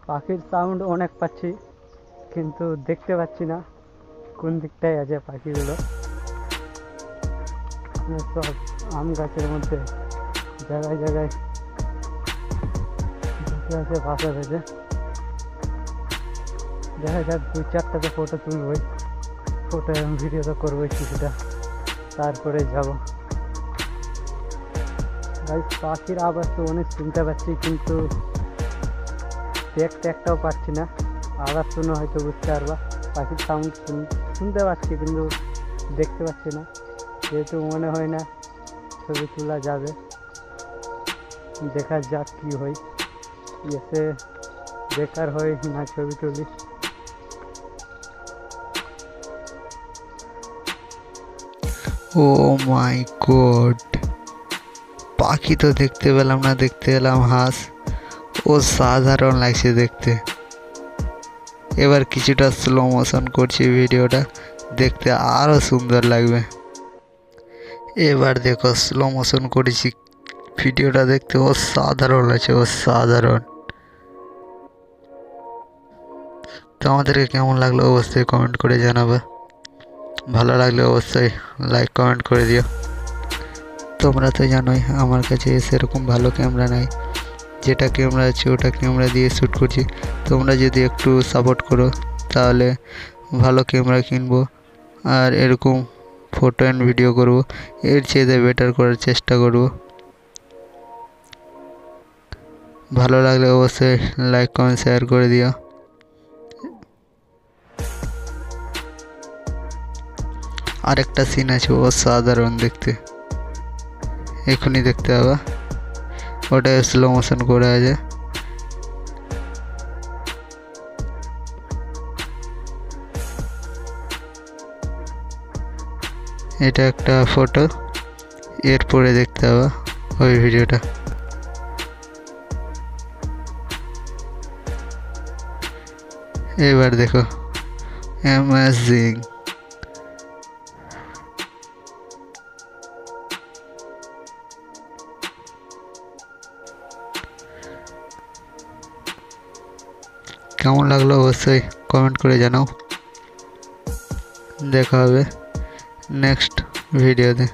পাখির সাউন্ড অনেক পাচ্ছি, কিন্তু দেখতে পাচ্ছি না কোন দিকটায় আছে পাখিগুলো। সব আম গাছের মধ্যে জায়গায় জায়গায় বসে আছে বাসা বেঁধে। দেখা যাক 2-4টাতে ফটো তুলবই, ফটো এবং ভিডিও তো করবোই কিছুটা, তারপরে যাব। গাইস পাখির আওয়াজ তো অনেক শুনতে পাচ্ছি, কিন্তু দেখতে একটাও পাচ্ছি না। আওয়াজ শুনে হয়তো বুঝতে পারবা, পাখির সাউন্ড শুনতে পাচ্ছি কিন্তু দেখতে পাচ্ছি না, যেহেতু মনে হয় না ছবি তোলা যাবে। দেখা যাক কি হয়, এসে বেকার হয় না ছবি তুলি। ও মাই গড, পাখি তো দেখতে পেলাম না, দেখতে পেলাম হাঁস। ও সাধারণ লাগছে দেখতে। এবার কিছুটা স্লো মোশন করছি, ভিডিওটা দেখতে আরও সুন্দর লাগবে। এবার দেখো স্লো মোশন করেছি, ভিডিওটা দেখতে অসাধারণ লাগছে, অসাধারণ। তো আমাদেরকে কেমন লাগলো অবশ্যই কমেন্ট করে জানাবে। ভালো লাগলে অবশ্যই লাইক কমেন্ট করে দিও। তোমরা তো জানোই আমার কাছে সেরকম ভালো ক্যামেরা নাই, যেটা ক্যামেরা আছে ওটা ক্যামেরা দিয়ে শ্যুট করছি। তোমরা যদি একটু সাপোর্ট করো তাহলে ভালো ক্যামেরা কিনবো, আর এরকম ফটো অ্যান্ড ভিডিও করব, এর চেয়ে বেটার করার চেষ্টা করব। ভালো লাগলে অবশ্যই লাইক কমেন্ট শেয়ার করে দিও। আরেকটা সিন আছে অসাধারণ দেখতে, এখনই দেখতে হবে, ওটা স্লো মোশন করে আছে। এটা একটা ফটো, এরপরে দেখতে হবে ওই ভিডিওটা। এবার দেখো, অ্যামেজিং। কেমন লাগলো অবশ্যই কমেন্ট করে জানাও। দেখা হবে নেক্সট ভিডিওতে।